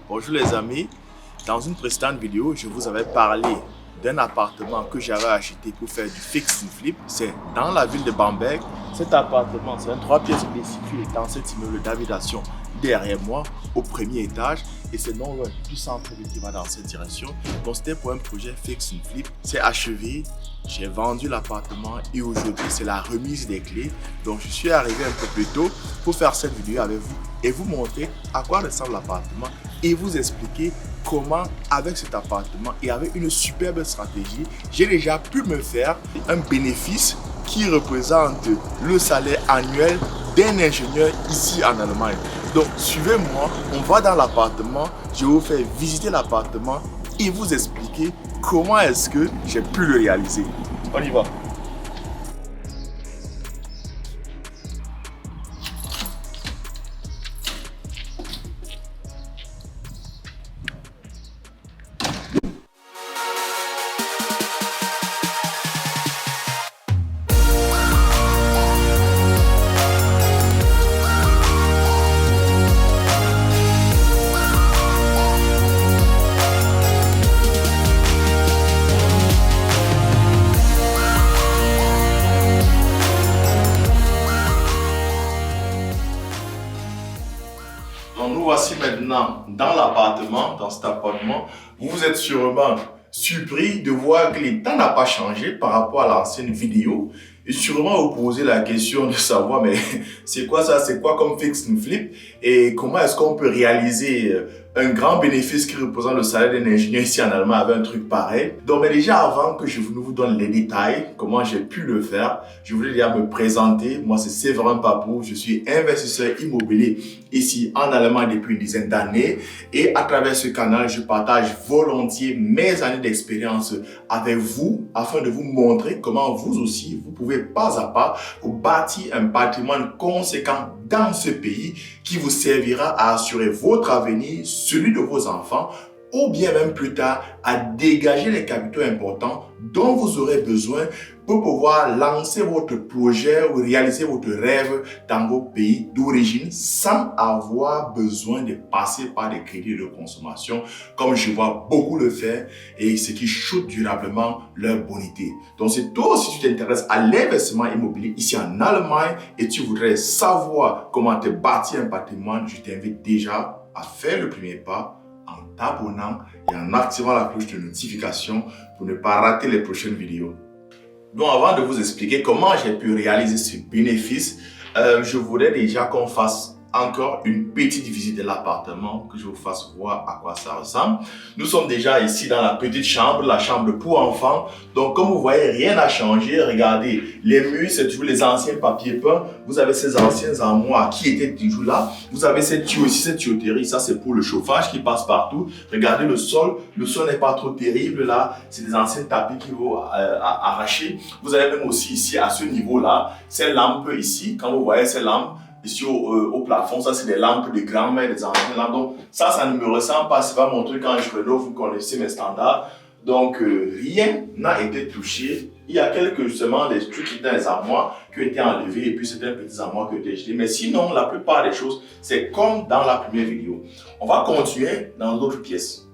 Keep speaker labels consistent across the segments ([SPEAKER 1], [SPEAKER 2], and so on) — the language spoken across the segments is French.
[SPEAKER 1] Bonjour les amis, dans une précédente vidéo, je vous avais parlé d'un appartement que j'avais acheté pour faire du fix and flip. C'est dans la ville de Bamberg. Cet appartement, c'est un 3 pièces qui est situé dans cet immeuble d'habitation derrière moi, au premier étage. Et c'est non loin du centre-ville qui va dans cette direction. Donc c'était pour un projet fix and flip. C'est achevé, j'ai vendu l'appartement et aujourd'hui c'est la remise des clés. Donc je suis arrivé un peu plus tôt pour faire cette vidéo avec vous et vous montrer à quoi ressemble l'appartement et vous expliquer comment avec cet appartement et avec une superbe stratégie, j'ai déjà pu me faire un bénéfice qui représente le salaire annuel d'un ingénieur ici en Allemagne. Donc suivez-moi, on va dans l'appartement, je vais vous faire visiter l'appartement et vous expliquer comment est-ce que j'ai pu le réaliser. On y va. Donc nous voici maintenant dans l'appartement, dans cet appartement. Vous êtes sûrement surpris de voir que l'état n'a pas changé par rapport à l'ancienne vidéo. Et sûrement vous posez la question de savoir mais c'est quoi ça, c'est quoi comme fix and flip et comment est-ce qu'on peut réaliser un grand bénéfice qui représente le salaire d'un ingénieur ici en Allemagne avec un truc pareil. Donc mais déjà avant que je vous donne les détails, comment j'ai pu le faire, je voulais déjà me présenter. Moi c'est Séverin Papou, je suis investisseur immobilier ici en Allemagne depuis une dizaine d'années et à travers ce canal, je partage volontiers mes années d'expérience avec vous afin de vous montrer comment vous aussi, vous pouvez pas à pas vous bâtir un patrimoine conséquent dans ce pays qui vous servira à assurer votre avenir, celui de vos enfants ou bien même plus tard à dégager les capitaux importants dont vous aurez besoin pour pouvoir lancer votre projet ou réaliser votre rêve dans vos pays d'origine sans avoir besoin de passer par des crédits de consommation comme je vois beaucoup le faire et ce qui choute durablement leur bonité. Donc c'est toi si tu t'intéresses à l'investissement immobilier ici en Allemagne et tu voudrais savoir comment te bâtir un patrimoine, je t'invite déjà à faire le premier pas en t'abonnant et en activant la cloche de notification pour ne pas rater les prochaines vidéos. Donc avant de vous expliquer comment j'ai pu réaliser ce bénéfice, je voudrais déjà qu'on fasse encore une petite visite de l'appartement, que je vous fasse voir à quoi ça ressemble. Nous sommes déjà ici dans la petite chambre, la chambre pour enfants. Donc comme vous voyez, rien n'a changé. Regardez, les murs, c'est toujours les anciens papiers peints. Vous avez ces anciens armoires qui étaient toujours là. Vous avez cette tuyau ici, cette tuyauterie, ça c'est pour le chauffage qui passe partout. Regardez le sol n'est pas trop terrible là. C'est des anciens tapis qui vont arracher. Vous avez même aussi ici à ce niveau-là, ces lampes ici, quand vous voyez ces lampes, ici au plafond, ça c'est des lampes de grand-mère, des anciennes lampes. Donc ça ne me ressemble pas, c'est pas mon truc quand je rénove, vous connaissez mes standards. Donc rien n'a été touché. Il y a quelques justement des trucs qui étaient dans les armoires qui ont été enlevés et puis c'était un petit armoire qui a été jeté. Mais sinon, la plupart des choses, c'est comme dans la première vidéo. On va continuer dans l'autre pièce.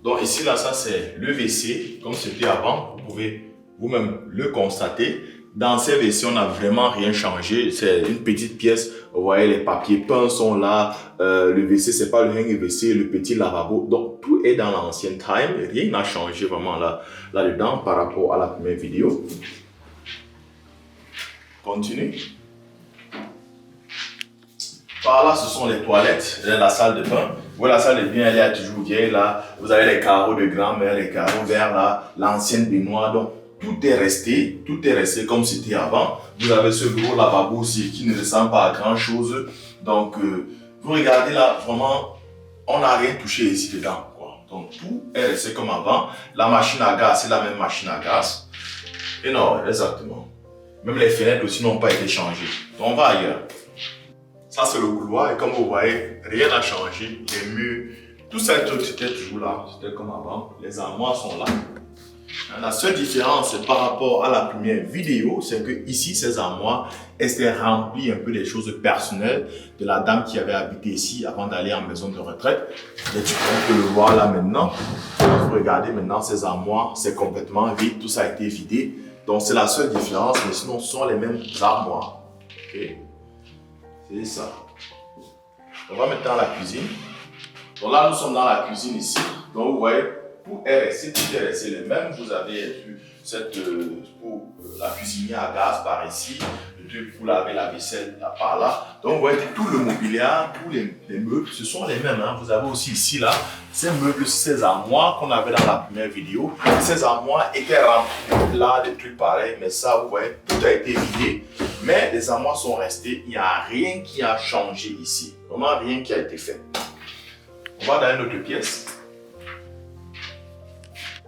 [SPEAKER 1] Donc ici, là, ça c'est le WC, comme c'était avant, vous pouvez vous-même le constater. Dans ces WC, on n'a vraiment rien changé, c'est une petite pièce, vous voyez les papiers peints sont là, le WC c'est pas le hang WC, le petit lavabo, donc tout est dans l'ancienne time, rien n'a changé vraiment là-dedans par rapport à la première vidéo. Continue. Par là, ce sont les toilettes, la salle de bain. Vous la salle de bain, elle est toujours vieille là. Vous avez les carreaux de grand-mère, les carreaux verts là, l'ancienne baignoire. Donc, tout est resté comme c'était avant. Vous avez ce gros lavabo aussi qui ne ressemble pas à grand chose. Donc, vous regardez là, vraiment, on n'a rien touché ici dedans, quoi. Donc, tout est resté comme avant. La machine à gaz, c'est la même machine à gaz. Et non, exactement. Même les fenêtres aussi n'ont pas été changées. Donc, on va ailleurs. Ça, c'est le couloir et comme vous voyez, rien n'a changé. Les murs, tout ça, c'était toujours là. C'était comme avant. Les armoires sont là. La seule différence par rapport à la première vidéo, c'est que ici, ces armoires étaient remplies un peu des choses personnelles de la dame qui avait habité ici avant d'aller en maison de retraite. Et on peut le voir là maintenant. Vous regardez maintenant ces armoires, c'est complètement vide, tout ça a été vidé. Donc c'est la seule différence, mais sinon ce sont les mêmes armoires. Okay. C'est ça. On va maintenant à la cuisine. Donc là, nous sommes dans la cuisine ici. Donc vous voyez, tout est resté le même. Vous avez vu cette pour la cuisinière à gaz par ici, le truc pour laver la vaisselle par là. Donc vous voyez tout le mobilier, tous les meubles, ce sont les mêmes. Hein. Vous avez aussi ici là, ces meubles, ces armoires qu'on avait dans la première vidéo. Ces armoires étaient remplies là, des trucs pareils, mais ça, vous voyez, tout a été vidé. Mais les armoires sont restées, il n'y a rien qui a changé ici. Vraiment rien qui a été fait. On va dans une autre pièce.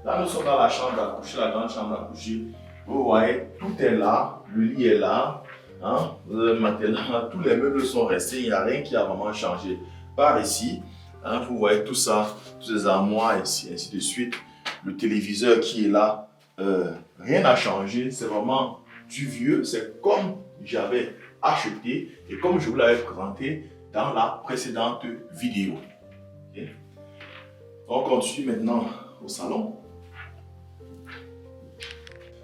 [SPEAKER 1] Là, nous sommes dans la chambre à coucher, la grande chambre à coucher. Vous voyez, tout est là, le lit est là, hein, le matelas, tous les meubles sont restés, il n'y a rien qui a vraiment changé. Par ici, hein, vous voyez tout ça, toutes ces armoires ici, ainsi de suite. Le téléviseur qui est là, rien n'a changé, c'est vraiment du vieux, c'est comme j'avais acheté et comme je vous l'avais présenté dans la précédente vidéo. Okay. On continue maintenant au salon.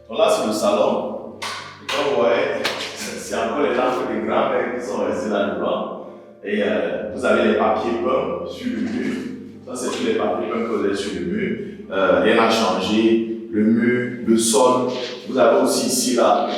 [SPEAKER 1] Donc là, c'est le salon. Et comme vous voyez, c'est encore les lampes des grands-mères qui sont restés là-dedans. Et vous avez les papiers peints sur le mur. Ça, c'est tous les papiers peints que vous avez sur le mur. Rien n'a changé. Le mur, le sol. Vous avez aussi ici là,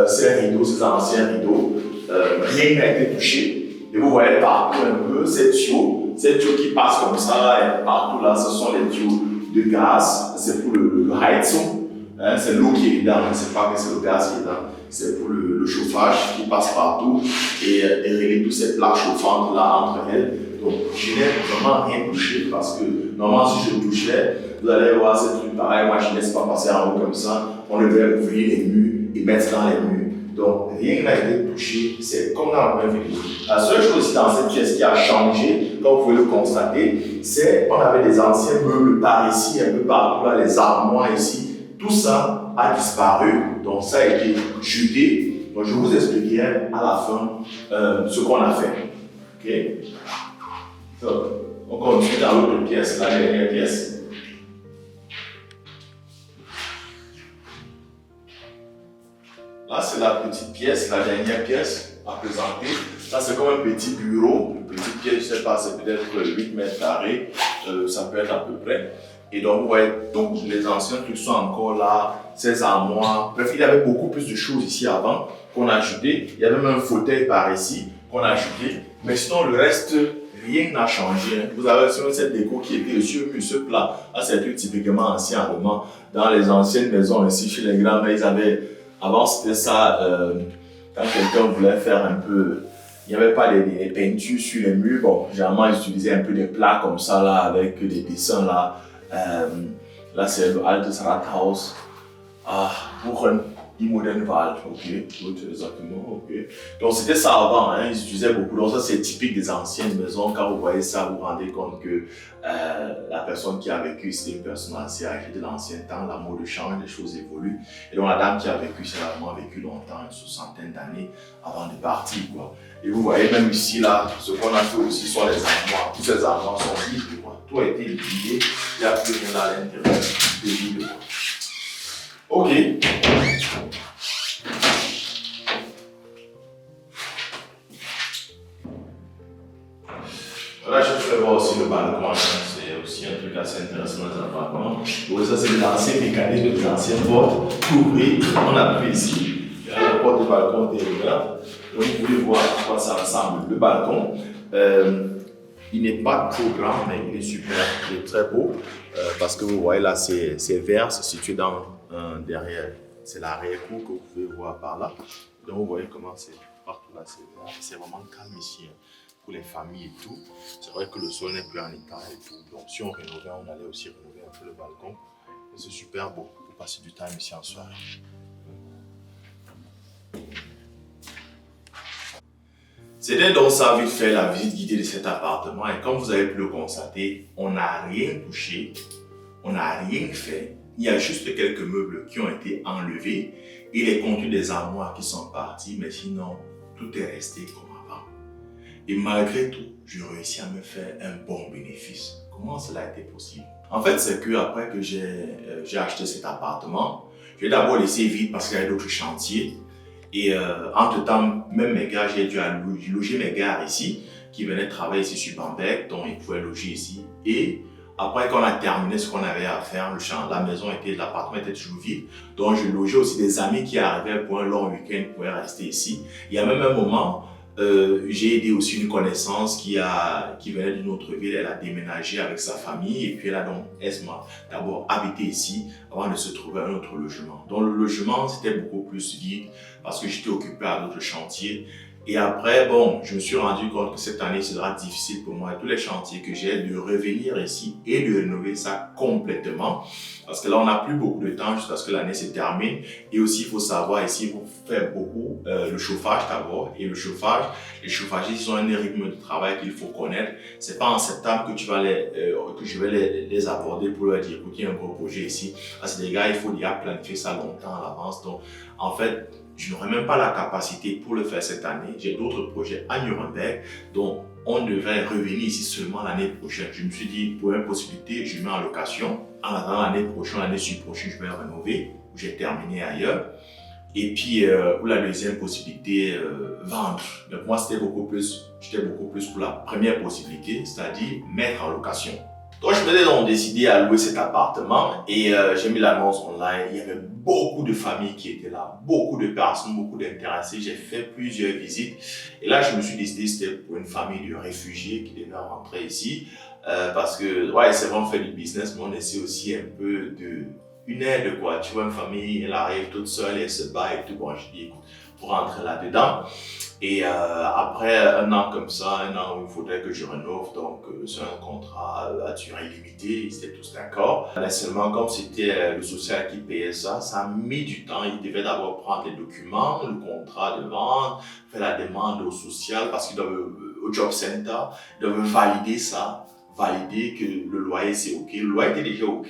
[SPEAKER 1] ces rideaux, ces anciens rideaux. Rien n'a été touché. Et vous voyez partout un peu ces tuyaux qui passent comme ça là, et partout là, ce sont les tuyaux de gaz. C'est pour le Heizung. Hein, c'est l'eau qui est dedans, c'est pas que c'est le gaz qui est dedans, c'est pour le chauffage qui passe partout et régler toutes ces plaques chauffantes là entre elles. Donc je n'ai vraiment rien touché parce que normalement si je touchais, vous allez voir ces trucs pareils, moi je ne laisse pas passer en haut comme ça, on devait ouvrir les murs et mettre dans les murs. Donc rien n'a été touché, c'est comme dans la première vidéo. La seule chose aussi dans cette pièce qui a changé, comme vous pouvez le constater, c'est qu'on avait des anciens meubles par ici, un peu partout là, les armoires ici. Tout ça a disparu, donc ça a été jeté. Donc je vous expliquerai à la fin ce qu'on a fait. Ok? Donc, on continue dans l'autre pièce, la dernière pièce. Là, c'est la petite pièce, la dernière pièce à présenter. Ça, c'est comme un petit bureau, une petite pièce, je ne sais pas, c'est peut-être 8 mètres carrés, ça peut être à peu près. Et donc, vous voyez, tous les anciens trucs sont encore là, ces armoires. Bref, il y avait beaucoup plus de choses ici avant qu'on a ajouté. Il y avait même un fauteuil par ici qu'on a ajouté. Mais sinon, le reste, rien n'a changé. Hein. Vous avez sur cette déco qui était sur ce plat. Là, c'est un truc typiquement ancien allemand. Dans les anciennes maisons ici, chez les grands-mères, ils avaient... Avant, c'était ça, quand quelqu'un voulait faire un peu... Il n'y avait pas des peintures sur les murs. Bon, généralement, ils utilisaient un peu des plats comme ça, là, avec des dessins, là. Là, c'est le Altes Rathaus. Buchen im Modernwald. Ok, exactement. Ok. Donc, c'était ça avant. Hein, ils utilisaient beaucoup. Donc, ça, c'est typique des anciennes maisons. Quand vous voyez ça, vous vous rendez compte que la personne qui a vécu, c'était une personne assez âgée de l'ancien temps. La mode change, les choses évoluent. Et donc, la dame qui a vécu, c'est vraiment vécu longtemps, une soixantaine d'années avant de partir, quoi. Et vous voyez, même ici, là, ce qu'on a fait aussi sont les armoires. Tous ces armoires sont vides, quoi. Tout a été liquidé. Il n'y a plus rien à l'intérieur. C'est vide, quoi. Ok. Là, je vais voir aussi le balcon. C'est aussi un truc assez intéressant dans les appartements. Donc, ça, c'est l'ancien mécanisme des anciennes portes. Ouvrir, on appuie ici. La porte du balcon est ouverte. Donc, vous pouvez voir à quoi ça ressemble. Le balcon, il n'est pas trop grand, mais il est super. Il est très beau. Parce que vous voyez là, c'est vert, c'est situé dans derrière. C'est l'arrière-cour que vous pouvez voir par là. Donc, vous voyez comment c'est partout là, c'est vert. C'est vraiment calme ici. Hein. Pour les familles et tout. C'est vrai que le sol n'est plus en état et tout. Donc si on rénovait, on allait aussi rénover un peu le balcon. Et c'est super beau pour passer du temps ici en soirée. C'était donc ça vite fait la visite guidée de cet appartement. Et comme vous avez pu le constater, on n'a rien touché, on n'a rien fait. Il y a juste quelques meubles qui ont été enlevés et les contenus des armoires qui sont partis, mais sinon, tout est resté comme avant. Et malgré tout, je réussis à me faire un bon bénéfice. Comment cela a été possible? En fait, c'est que après que j'ai acheté cet appartement, j'ai d'abord laissé vide parce qu'il y avait d'autres chantiers. Et entre-temps, même mes gars, j'ai dû loger mes gars ici, qui venaient travailler ici sur Bamberg, donc ils pouvaient loger ici. Et après qu'on a terminé ce qu'on avait à faire, l'appartement était toujours vide. Donc je logeais aussi des amis qui arrivaient pour un long week-end, pouvaient rester ici. Il y a même un moment, j'ai aidé aussi une connaissance qui venait d'une autre ville. Elle a déménagé avec sa famille et puis elle m'a d'abord habité ici avant de se trouver un autre logement. Donc le logement, c'était beaucoup plus vide parce que j'étais occupé à d'autres chantiers. Et après, bon, je me suis rendu compte que cette année sera difficile pour moi, tous les chantiers que j'ai, de revenir ici et de rénover ça complètement. Parce que là, on n'a plus beaucoup de temps jusqu'à ce que l'année se termine. Et aussi, il faut savoir, ici, il faut faire beaucoup le chauffage d'abord. Et le chauffage, les chauffagistes ont un rythme de travail qu'il faut connaître. C'est pas en septembre que je vais les aborder pour leur dire, écoutez, il y a un gros projet ici. Parce que les gars, il faut déjà planifier ça longtemps à l'avance. Donc, en fait, je n'aurai même pas la capacité pour le faire cette année. J'ai d'autres projets à Nuremberg, donc on devrait revenir ici seulement l'année prochaine. Je me suis dit, pour une possibilité, je mets en location. En attendant l'année prochaine, l'année prochaine, je vais rénover, où j'ai terminé ailleurs. Et puis, ou la deuxième possibilité, vendre. Donc moi, j'étais beaucoup plus pour la première possibilité, c'est-à-dire mettre en location. Donc, je m'étais donc décidé à louer cet appartement et j'ai mis l'annonce online. Il y avait beaucoup de familles qui étaient là, beaucoup de personnes, beaucoup d'intéressés. J'ai fait plusieurs visites et là, je me suis décidé c'était pour une famille de réfugiés qui devait rentrer ici parce que, ouais, c'est vraiment fait du business, mais on essaie aussi un peu une aide, quoi. Tu vois, une famille, elle arrive toute seule, elle se bat et tout. Bon, je dis, écoute, pour rentrer là-dedans. Et après un an comme ça, un an où il faudrait que je rénove, donc c'est un contrat à durée limitée, ils étaient tous d'accord. Mais seulement comme c'était le social qui payait ça, ça a mis du temps. Ils devaient d'abord prendre les documents, le contrat de vente, faire la demande au social parce qu'ils doivent au job center, ils doivent valider ça, valider que le loyer c'est ok. Le loyer était déjà ok.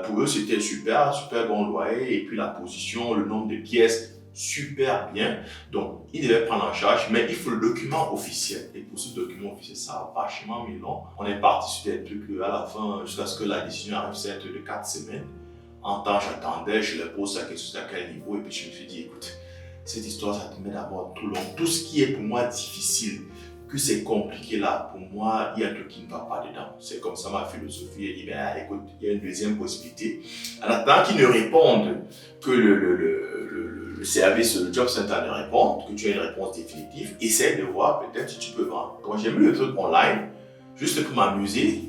[SPEAKER 1] Pour eux c'était super bon loyer et puis la position, le nombre de pièces, super bien. Donc, ils devaient prendre en charge, mais il faut le document officiel. Et pour ce document officiel, ça a vachement mis long. On est parti sur des trucs à la fin, jusqu'à ce que la décision arrive, c'est de 4 semaines. En temps, j'attendais, je leur pose la question à quel niveau, et puis je me suis dit, écoute, cette histoire, ça te met d'abord tout long. Tout ce qui est pour moi difficile, que c'est compliqué là, pour moi, il y a un truc qui ne va pas dedans. C'est comme ça ma philosophie. Elle dit, ben écoute, il y a une deuxième possibilité. En attendant qu'ils ne répondent, que le service, le job center ne réponde, que tu as une réponse définitive, essaie de voir peut-être si tu peux vendre. Quand j'ai mis le truc online, juste pour m'amuser,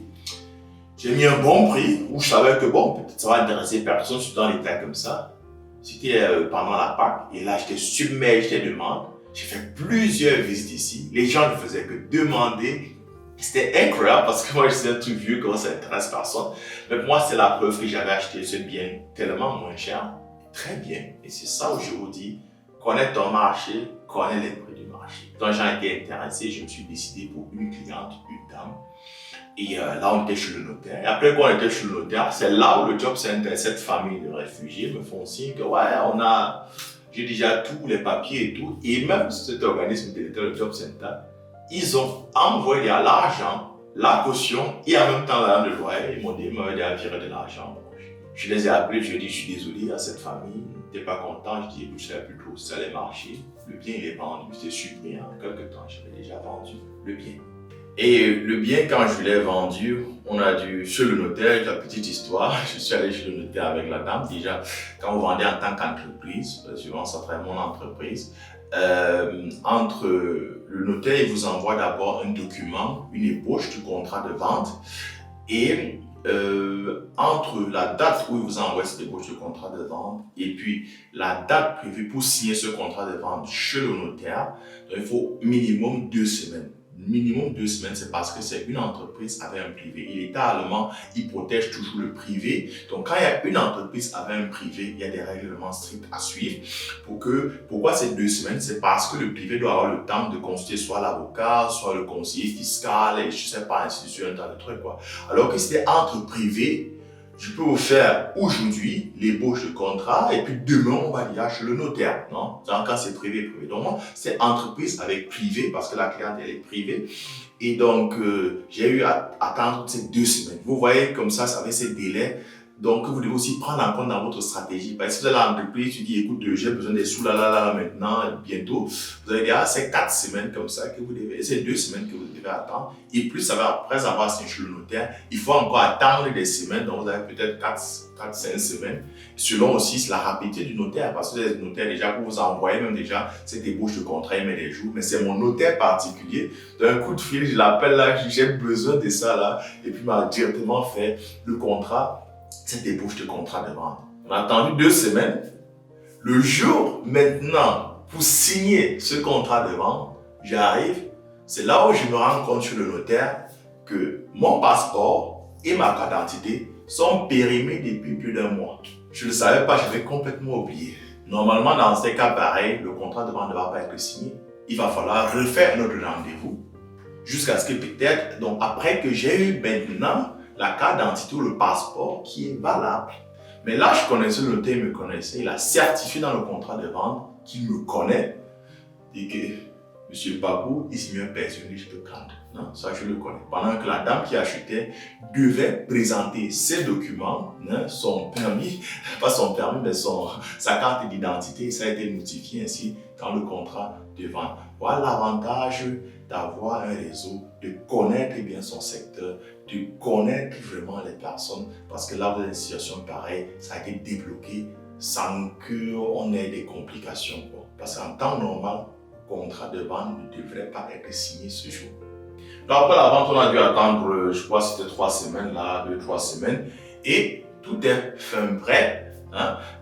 [SPEAKER 1] j'ai mis un bon prix où je savais que bon, peut-être ça va intéresser personne, surtout dans les temps comme ça. C'était pendant la Pâques, et là j'étais submergé de demandes. J'ai fait plusieurs visites ici. Les gens ne faisaient que demander. C'était incroyable parce que moi, je suis un truc vieux, comment ça intéresse personne. Mais pour moi, c'est la preuve que j'avais acheté ce bien tellement moins cher, très bien. Et c'est ça où je vous dis, connais ton marché, connais les prix du marché. Donc, j'ai été intéressé, je me suis décidé pour une cliente, une dame. Et là, on était chez le notaire. Et après qu'on était chez le notaire, c'est là où le job center, cette famille de réfugiés me font signe que ouais, j'ai déjà tous les papiers et tout. Et même cet organisme de l'État, le Job Center, ils ont envoyé l'argent, la caution et en même temps l'argent de loyer. Ils m'ont demandé à virer de l'argent. Je les ai appelés, je leur ai dit, je suis désolé à cette famille, t'es pas content. Je dis, écoute, je savais plus trop si ça allait marcher. Le bien, il est vendu. J'étais surpris. En quelques temps, j'avais déjà vendu le bien. Et le bien, quand je l'ai vendu, on a dû, chez le notaire, la petite histoire, je suis allé chez le notaire avec la dame. Déjà, quand vous vendez en tant qu'entreprise, souvent ça travaille mon entreprise, entre le notaire, il vous envoie d'abord un document, une ébauche du contrat de vente, et entre la date où il vous envoie cette ébauche de contrat de vente et puis la date prévue pour signer ce contrat de vente chez le notaire, donc il faut minimum 2 semaines. Minimum 2 semaines, c'est parce que c'est une entreprise avec un privé. Et l'État allemand, il protège toujours le privé. Donc, quand il y a une entreprise avec un privé, il y a des règlements stricts à suivre. Pourquoi ces 2 semaines? C'est parce que le privé doit avoir le temps de consulter soit l'avocat, soit le conseiller fiscal, et je sais pas, ainsi de suite, un tas de trucs, quoi. Alors que c'était entre privés, je peux vous faire aujourd'hui l'ébauche de contrat et puis demain, on va dire chez le notaire. Non? Quand c'est privé, privé. Donc, moi, c'est entreprise avec privé parce que la cliente, elle est privée. Et donc, j'ai eu à attendre ces 2 semaines. Vous voyez, comme ça avec ces délais. Donc, vous devez aussi prendre en compte dans votre stratégie. Parce que si vous avez l'entreprise, tu dis, écoute, j'ai besoin des sous là maintenant, bientôt. Vous allez dire, ah, c'est 4 semaines comme ça que vous devez, c'est 2 semaines que vous devez attendre. Et plus ça va, après avoir signé chez le notaire, il faut encore attendre des semaines. Donc, vous avez peut-être 4-5 semaines. Selon aussi la rapidité du notaire. Parce que les notaires, déjà, pour vous envoyer même déjà cette ébauche de contrat, il met des jours. Mais c'est mon notaire particulier. D'un coup de fil, je l'appelle là, j'ai besoin de ça là. Et puis, il m'a directement fait le contrat. Cette ébauche de contrat de vente. On a attendu 2 semaines. Le jour maintenant pour signer ce contrat de vente, j'arrive. C'est là où je me rends compte sur le notaire que mon passeport et ma carte d'identité sont périmés depuis plus d'1 mois. Je ne le savais pas, j'avais complètement oublié. Normalement, dans ces cas pareils, le contrat de vente ne va pas être signé. Il va falloir refaire notre rendez-vous jusqu'à ce que peut-être, donc après que j'ai eu maintenant la carte d'identité ou le passeport qui est valable. Mais là, je connaissais le notaire, il me connaissait, il a certifié dans le contrat de vente qu'il me connaît et que M. Babou est mieux personnage de Kant. Non, ça je le connais. Pendant que la dame qui achetait devait présenter ses documents, son permis, pas son permis, mais sa carte d'identité, ça a été notifié ainsi dans le contrat de vente. Voilà l'avantage d'avoir un réseau, de connaître bien son secteur, de connaître vraiment les personnes, parce que là, vous avez une situation pareille, ça a été débloqué sans qu'on ait des complications. Parce qu'en temps normal, le contrat de vente ne devrait pas être signé ce jour. Donc après la vente, on a dû attendre, je crois que c'était 3 semaines, là, 2-3 semaines, et tout est fin prêt.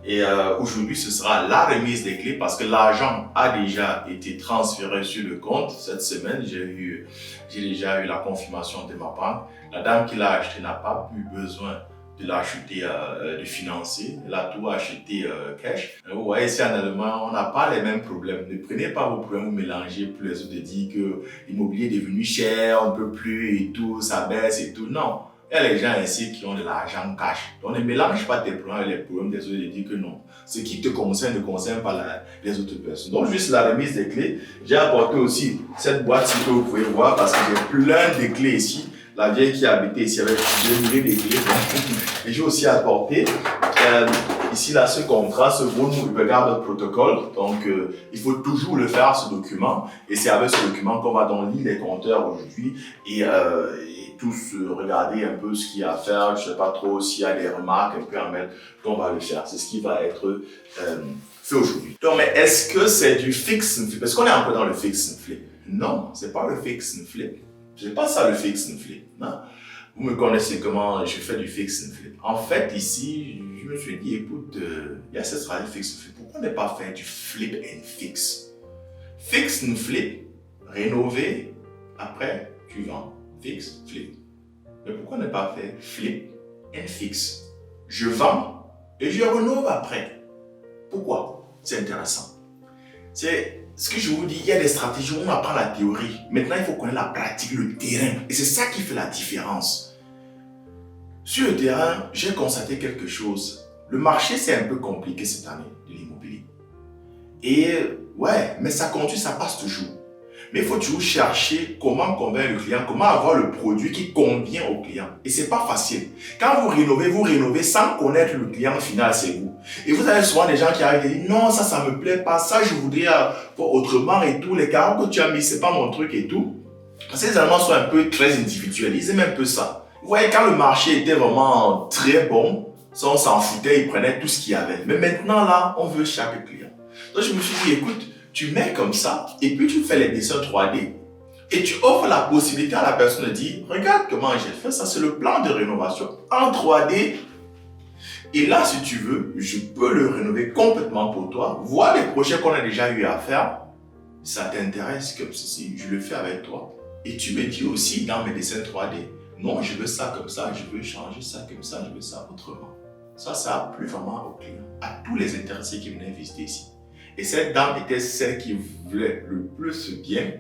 [SPEAKER 1] Et aujourd'hui, ce sera la remise des clés parce que l'argent a déjà été transféré sur le compte. Cette semaine, j'ai déjà eu la confirmation de ma banque. La dame qui l'a acheté n'a pas eu besoin de l'acheter, de financer. Elle a tout acheté cash. Vous voyez, ici en Allemagne, on n'a pas les mêmes problèmes. Ne prenez pas vos problèmes, vous mélangez plus les autres et dites que l'immobilier est devenu cher, on ne peut plus et tout, ça baisse et tout. Non. Il y a les gens ici qui ont de l'argent cash. Donc ne mélange pas tes problèmes avec les problèmes des autres et dis que non. Ce qui te concerne ne concerne pas les autres personnes. Donc juste la remise des clés. J'ai apporté aussi cette boîte-ci que vous pouvez voir parce que j'ai plein de clés ici. La vieille qui habitait ici avec des milliers de clés. Et j'ai aussi apporté ici là ce contrat, ce gros regard de protocole. Donc il faut toujours le faire ce document. Et c'est avec ce document qu'on va donc lire les compteurs aujourd'hui et tous regarder un peu ce qu'il y a à faire. Je ne sais pas trop s'il y a des remarques un peu à mettre. Donc on va le faire. C'est ce qui va être fait aujourd'hui. Donc mais est-ce que c'est du fix and flip? Est-ce qu'on est un peu dans le fix and flip? Non, c'est pas le fix and flip. C'est pas ça le fix and flip. Non. Vous me connaissez comment je fais du fix and flip. En fait, ici, je me suis dit, écoute, il y a cette stratégie fix and flip. Pourquoi ne pas faire du flip and fix? Fix and flip, rénover, après, tu vends. Fix, flip. Mais pourquoi ne pas faire flip and fix? Je vends et je rénove après. Pourquoi? C'est intéressant. C'est ce que je vous dis, il y a des stratégies où on apprend la théorie. Maintenant, il faut connaître la pratique, le terrain. Et c'est ça qui fait la différence. Sur le terrain, j'ai constaté quelque chose. Le marché, c'est un peu compliqué cette année de l'immobilier. Et ouais, mais ça continue, ça passe toujours. Mais il faut toujours chercher comment convaincre le client, comment avoir le produit qui convient au client. Et c'est pas facile. Quand vous rénovez sans connaître le client final, c'est vous. Et vous avez souvent des gens qui arrivent et disent non, ça me plaît pas, ça je voudrais faire autrement et tout, les carreaux que tu as mis, c'est pas mon truc et tout. Parce que les Allemands sont un peu très individuels, ils aiment un peu ça. Vous voyez, quand le marché était vraiment très bon, ça on s'en foutait, ils prenaient tout ce qu'il y avait. Mais maintenant là, on veut chaque client. Donc je me suis dit, écoute, tu mets comme ça et puis tu fais les dessins 3D et tu offres la possibilité à la personne de dire regarde comment j'ai fait ça, c'est le plan de rénovation en 3D et là si tu veux, je peux le rénover complètement pour toi, voir les projets qu'on a déjà eu à faire, ça t'intéresse comme ceci, je le fais avec toi et tu me dis aussi dans mes dessins 3D non, je veux ça comme ça, je veux changer ça comme ça, je veux ça autrement. Ça a plu vraiment aux clients, à tous les intéressés qui venaient visiter ici. Et cette dame était celle qui voulait le plus bien.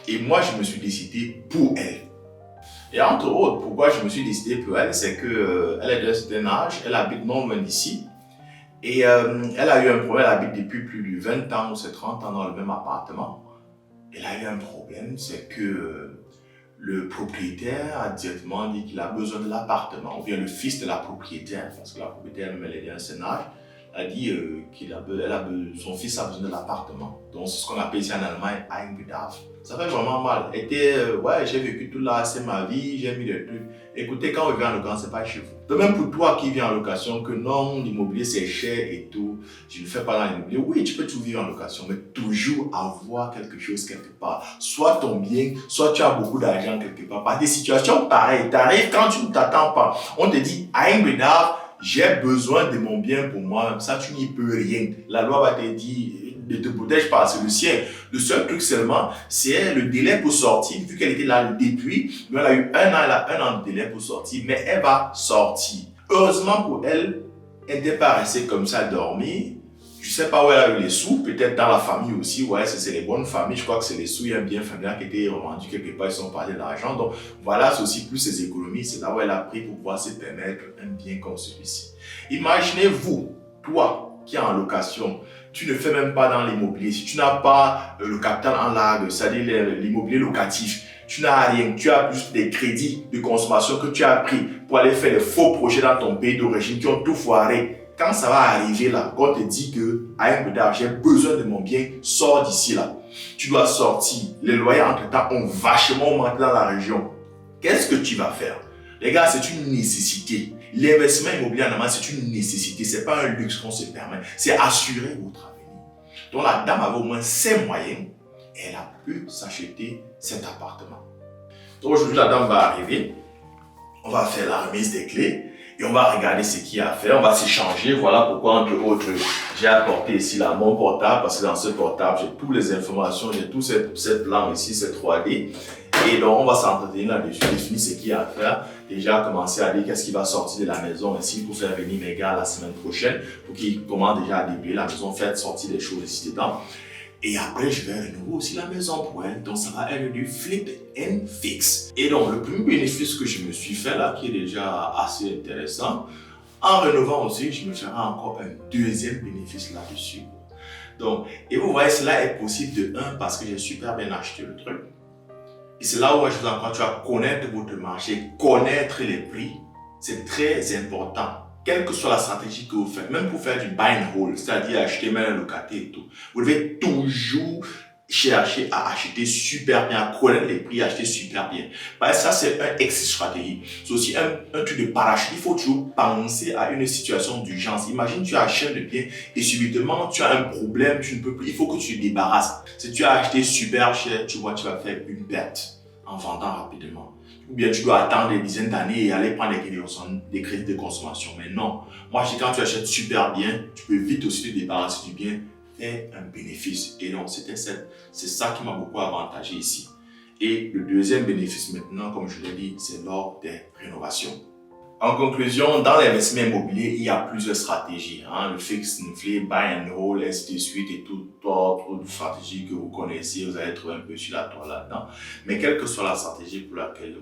[SPEAKER 1] Et moi, je me suis décidé pour elle. Et entre autres, pourquoi je me suis décidé pour elle, c'est que elle est d'un certain âge, elle habite non loin d'ici. Et elle a eu un problème, elle habite depuis plus de 20 ans ou c'est 30 ans dans le même appartement. Elle a eu un problème, c'est que le propriétaire a directement dit qu'il a besoin de l'appartement, ou bien le fils de la propriétaire, parce que la propriétaire elle-même elle est d'un certain âge, a dit son fils a besoin de l'appartement. Donc c'est ce qu'on appelle ici en Allemagne Eigenbedarf. Ça fait vraiment mal. Ouais, j'ai vécu tout là, c'est ma vie, j'ai mis des trucs. Écoutez, quand on vient en location, c'est pas chez vous. De même pour toi qui viens en location, que non, l'immobilier c'est cher et tout, je ne fais pas dans l'immobilier. Oui, tu peux tout vivre en location, mais toujours avoir quelque chose quelque part. Soit ton bien, soit tu as beaucoup d'argent quelque part. Par des situations pareilles, tu arrives quand tu ne t'attends pas. On te dit, Eigenbedarf, j'ai besoin de mon bien pour moi, ça tu n'y peux rien. La loi va te dire, ne te protège pas, c'est le sien. Le seul truc seulement, c'est le délai pour sortir, vu qu'elle était là depuis, elle a eu elle a 1 an de délai pour sortir, mais elle va sortir. Heureusement pour elle, elle n'est pas restée comme ça à dormir. Je ne sais pas où elle a eu les sous, peut-être dans la famille aussi, ouais, c'est les bonnes familles, je crois que c'est les sous, il y a un bien familial qui a été revendu quelque part, ils sont parlés d'argent, donc voilà, c'est aussi plus ses économies, c'est là où elle a pris pour pouvoir se permettre un bien comme celui-ci. Imaginez-vous, toi qui es en location, tu ne fais même pas dans l'immobilier, si tu n'as pas le capital en largue, c'est-à-dire l'immobilier locatif, tu n'as rien, tu as juste des crédits de consommation que tu as pris pour aller faire des faux projets dans ton pays d'origine qui ont tout foiré. Quand ça va arriver là, quand on te dit que Eigenbedarf, j'ai besoin de mon bien, sors d'ici là. Tu dois sortir. Les loyers entre-temps ont vachement augmenté dans la région. Qu'est-ce que tu vas faire? Les gars, c'est une nécessité. L'investissement immobilier en Allemagne, c'est une nécessité. Ce n'est pas un luxe qu'on se permet. C'est assurer votre avenir. Donc la dame avait au moins ses moyens et elle a pu s'acheter cet appartement. Donc aujourd'hui, la dame va arriver. On va faire la remise des clés. Et on va regarder ce qu'il y a à faire, on va s'échanger. Voilà pourquoi, entre autres, j'ai apporté ici là mon portable, parce que dans ce portable, j'ai toutes les informations, j'ai tous ces plans ici, ces 3D. Et donc, on va s'entretenir là-dessus, définir ce qu'il y a à faire. Déjà, commencer à dire qu'est-ce qui va sortir de la maison ici pour faire venir mes gars la semaine prochaine, pour qu'ils commencent déjà à déblayer la maison, faire sortir des choses ici dedans. Et après, je vais rénover aussi la maison pour elle. Donc, ça va être du flip and fix. Et donc, le premier bénéfice que je me suis fait là, qui est déjà assez intéressant, en rénovant aussi, je me ferai encore un deuxième bénéfice là-dessus. Donc, et vous voyez, cela est possible de 1 parce que j'ai super bien acheté le truc. Et c'est là où je vous encourage à connaître votre marché, connaître les prix. C'est très important. Quelle que soit la stratégie que vous faites, même pour faire du buy and hold, c'est-à-dire acheter même un locataire et tout, vous devez toujours chercher à acheter super bien, à connaître les prix, acheter super bien. Parce que ça, c'est un exit stratégie. C'est aussi un truc de parachute. Il faut toujours penser à une situation d'urgence. Imagine, tu achètes le bien et subitement, tu as un problème, tu ne peux plus. Il faut que tu te débarrasses. Si tu as acheté super cher, tu vois, tu vas faire une perte en vendant rapidement. Ou bien tu dois attendre des dizaines d'années et aller prendre des crédits de consommation. Mais non, moi je dis quand tu achètes super bien, tu peux vite aussi te débarrasser du bien, faire un bénéfice. Et donc c'est ça qui m'a beaucoup avantagé ici. Et le deuxième bénéfice maintenant, comme je l'ai dit, c'est lors des rénovations. En conclusion, dans l'investissement immobilier, il y a plusieurs stratégies. Le fix and flip, buy and hold, ainsi de suite et toutes autres stratégies que vous connaissez, vous allez trouver un peu sur la toile là-dedans. Mais quelle que soit la stratégie pour laquelle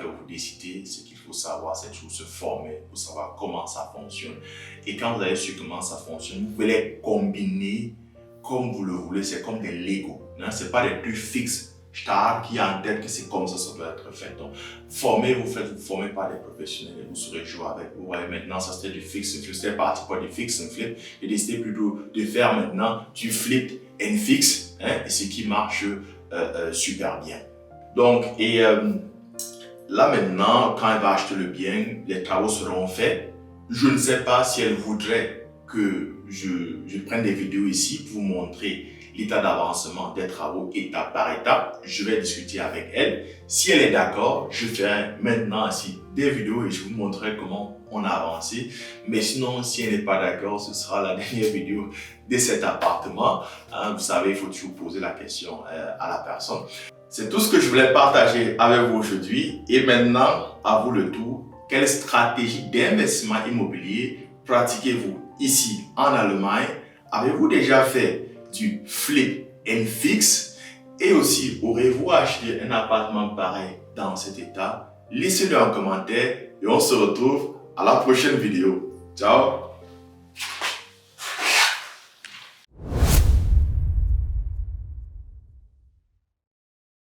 [SPEAKER 1] vous décidez, ce qu'il faut savoir, c'est toujours se former pour savoir comment ça fonctionne. Et quand vous avez su comment ça fonctionne, vous pouvez les combiner comme vous le voulez. C'est comme des Lego. Ce n'est pas des trucs fixes. Qui a en tête que c'est comme ça doit être fait. Donc, vous formez par des professionnels et vous saurez jouer avec. Vous voyez, maintenant, ça c'était du fix and flip. C'était parti pour du fix and flip. J'ai décidé plutôt de faire maintenant du flip and fix, et ce qui marche super bien. Donc, là maintenant, quand elle va acheter le bien, les travaux seront faits. Je ne sais pas si elle voudrait que je prenne des vidéos ici pour vous montrer l'état d'avancement des travaux étape par étape. Je vais discuter avec elle. Si elle est d'accord, je ferai maintenant ici des vidéos et je vous montrerai comment on a avancé. Mais sinon, si elle n'est pas d'accord, ce sera la dernière vidéo de cet appartement. Vous savez, il faut toujours poser la question à la personne. C'est tout ce que je voulais partager avec vous aujourd'hui. Et maintenant, à vous le tour. Quelle stratégie d'investissement immobilier pratiquez-vous ici en Allemagne? Avez-vous déjà fait du flip and fix? Et aussi, aurez-vous acheté un appartement pareil dans cet état? Laissez-le en commentaire et on se retrouve à la prochaine vidéo. Ciao!